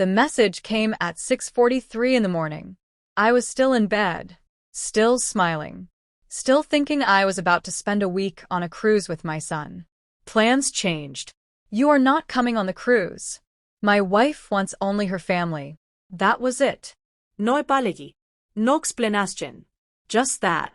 The message came at 6:43 in the morning. I was still in bed, still smiling, still thinking I was about to spend a week on a cruise with my son. Plans changed. You are not coming on the cruise. My wife wants only her family. That was it. No επάλεγει. No explanation. Just that.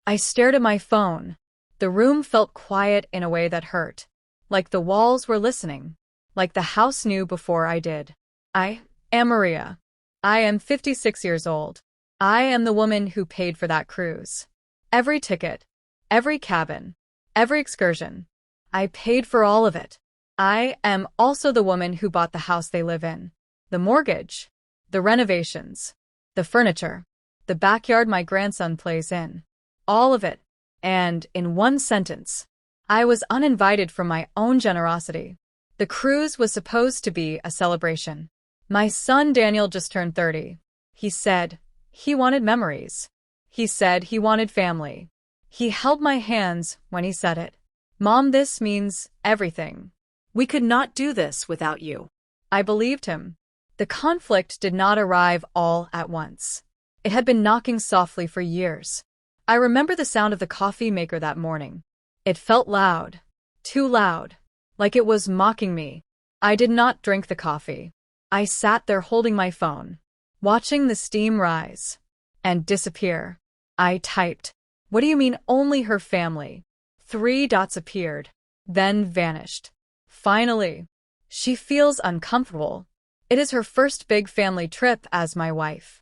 I stared at my phone. The room felt quiet in a way that hurt. Like the walls were listening. Like the house knew before I did. I am Maria. I am 56 years old. I am the woman who paid for that cruise. Every ticket, every cabin, every excursion. I paid for all of it. I am also the woman who bought the house they live in. The mortgage, the renovations, the furniture, the backyard my grandson plays in. All of it. And, in one sentence, I was uninvited from my own generosity. The cruise was supposed to be a celebration. My son Daniel just turned 30. He said he wanted memories. He said he wanted family. He held my hands when he said it. Mom, this means everything. We could not do this without you. I believed him. The conflict did not arrive all at once. It had been knocking softly for years. I remember the sound of the coffee maker that morning. It felt loud. Too loud. Like it was mocking me. I did not drink the coffee. I sat there holding my phone, watching the steam rise and disappear. I typed, "What do you mean only her family?" 3 dots appeared, then vanished. Finally, she feels uncomfortable. It is her first big family trip as my wife.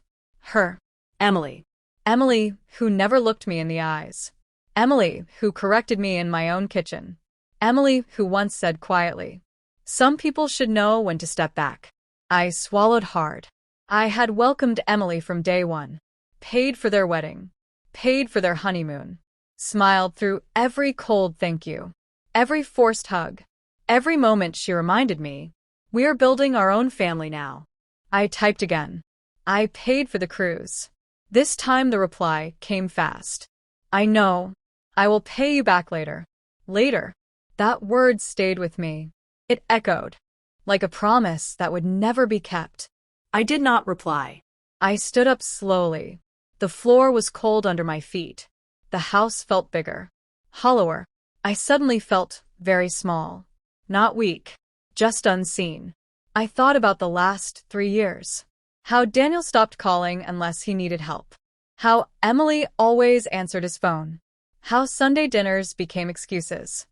Her. Emily. Emily, who never looked me in the eyes. Emily, who corrected me in my own kitchen. Emily, who once said quietly, "Some people should know when to step back." I swallowed hard. I had welcomed Emily from day one, paid for their wedding, paid for their honeymoon, smiled through every cold thank you, every forced hug, every moment she reminded me, "We're building our own family now." I typed again. I paid for the cruise. This time the reply came fast. "I know. I will pay you back later." Later. That word stayed with me. It echoed, like a promise that would never be kept. I did not reply. I stood up slowly. The floor was cold under my feet. The house felt bigger, hollower. I suddenly felt very small. Not weak, just unseen. I thought about the last 3 years. How Daniel stopped calling unless he needed help. How Emily always answered his phone. How Sunday dinners became excuses.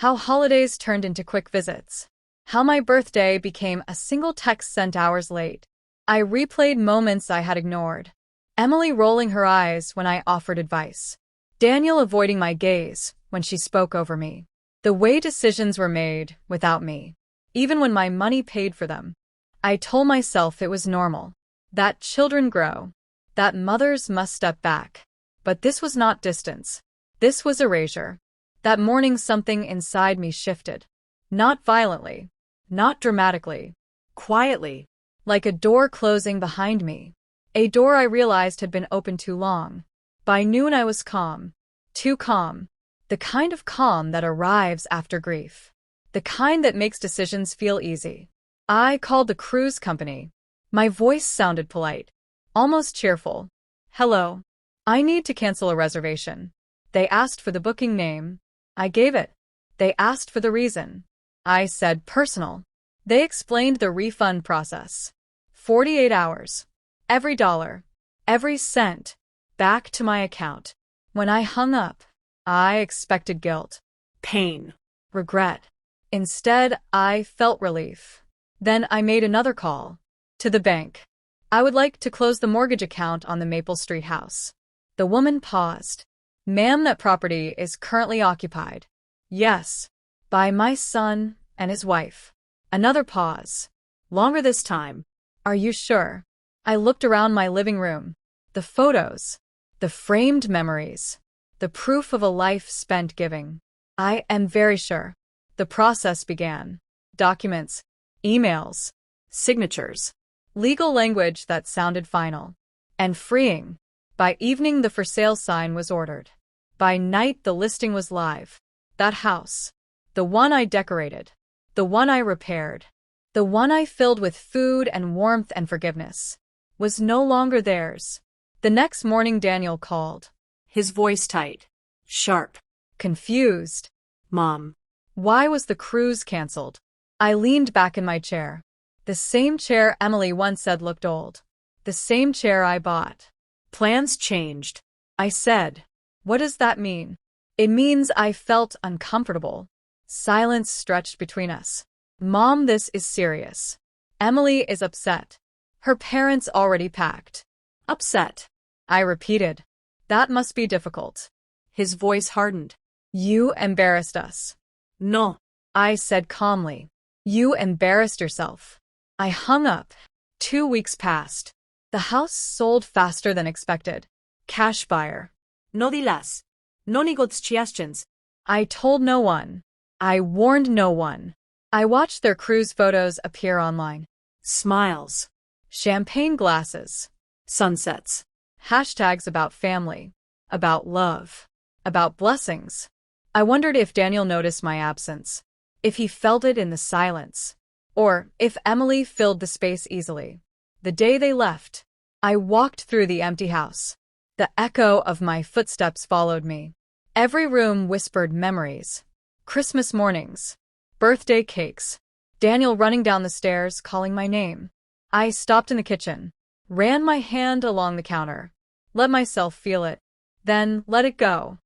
How holidays turned into quick visits. How my birthday became a single text sent hours late. I replayed moments I had ignored. Emily rolling her eyes when I offered advice. Daniel avoiding my gaze when she spoke over me. The way decisions were made without me. Even when my money paid for them. I told myself it was normal. That children grow. That mothers must step back. But this was not distance. This was erasure. That morning something inside me shifted. Not violently. Not dramatically. Quietly. Like a door closing behind me. A door I realized had been open too long. By noon I was calm. Too calm. The kind of calm that arrives after grief. The kind that makes decisions feel easy. I called the cruise company. My voice sounded polite. Almost cheerful. "Hello. I need to cancel a reservation." They asked for the booking name. I gave it. They asked for the reason. I said personal. They explained the refund process. 48 hours. Every dollar. Every cent. Back to my account. When I hung up, I expected guilt. Pain. Regret. Instead, I felt relief. Then I made another call. To the bank. "I would like to close the mortgage account on the Maple Street house." The woman paused. "Ma'am, that property is currently occupied." "Yes. By my son and his wife." Another pause. Longer this time. "Are you sure?" I looked around my living room. The photos. The framed memories. The proof of a life spent giving. "I am very sure." The process began. Documents. Emails. Signatures. Legal language that sounded final. And freeing. By evening the for sale sign was ordered. By night the listing was live. That house. The one I decorated. The one I repaired. the one I filled with food and warmth and forgiveness, was no longer theirs. The next morning Daniel called. His voice tight. Sharp. Confused. Mom. Why was the cruise canceled? I leaned back in my chair. The same chair Emily once said looked old. The same chair I bought. Plans changed. I said. What does that mean? It means I felt uncomfortable. Silence stretched between us. Mom, this is serious. Emily is upset. Her parents already packed. Upset. I repeated. That must be difficult. His voice hardened. You embarrassed us. No. I said calmly. You embarrassed yourself. I hung up. 2 weeks passed. The house sold faster than expected. Cash buyer. No dilas. No negociations. I told no one. I warned no one. I watched their cruise photos appear online. Smiles. Champagne glasses. Sunsets. Hashtags about family. About love. About blessings. I wondered if Daniel noticed my absence. If he felt it in the silence. Or if Emily filled the space easily. The day they left, I walked through the empty house. The echo of my footsteps followed me. Every room whispered memories. Christmas mornings. Birthday cakes. Daniel running down the stairs, calling my name. I stopped in the kitchen. Ran my hand along the counter. Let myself feel it. Then let it go.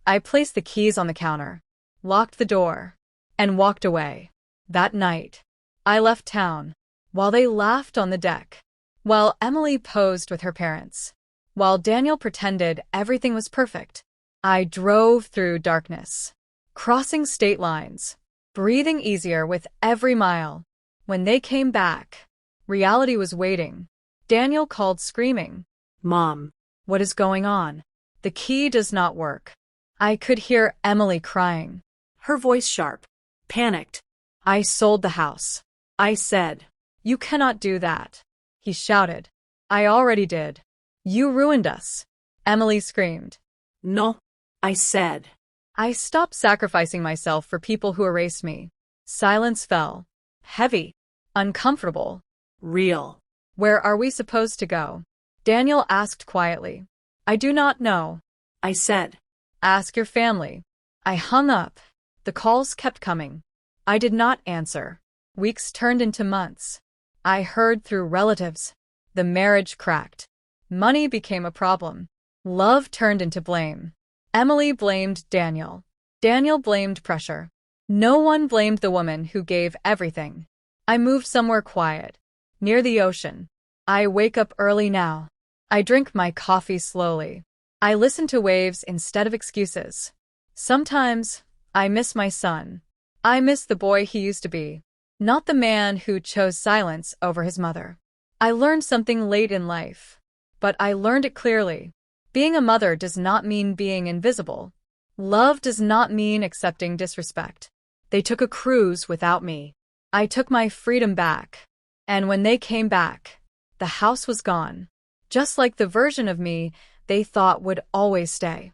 I placed the keys on the counter. Locked the door. And walked away. That night, I left town. While they laughed on the deck. While Emily posed with her parents. While Daniel pretended everything was perfect. I drove through darkness. Crossing state lines. Breathing easier with every mile. When they came back, reality was waiting. Daniel called screaming. Mom. What is going on? The key does not work. I could hear Emily crying. Her voice sharp. Panicked. I sold the house. I said. You cannot do that. He shouted. I already did. You ruined us. Emily screamed. No. I said. I stopped sacrificing myself for people who erased me. Silence fell. Heavy. Uncomfortable. Real. Where are we supposed to go? Daniel asked quietly. I do not know. I said. Ask your family. I hung up. The calls kept coming. I did not answer. Weeks turned into months. I heard through relatives. The marriage cracked. Money became a problem. Love turned into blame. Emily blamed Daniel. Daniel blamed pressure. No one blamed the woman who gave everything. I moved somewhere quiet. Near the ocean. I wake up early now. I drink my coffee slowly. I listen to waves instead of excuses. Sometimes, I miss my son. I miss the boy he used to be. Not the man who chose silence over his mother. I learned something late in life. But I learned it clearly. Being a mother does not mean being invisible. Love does not mean accepting disrespect. They took a cruise without me. I took my freedom back. And when they came back, the house was gone. Just like the version of me they thought would always stay.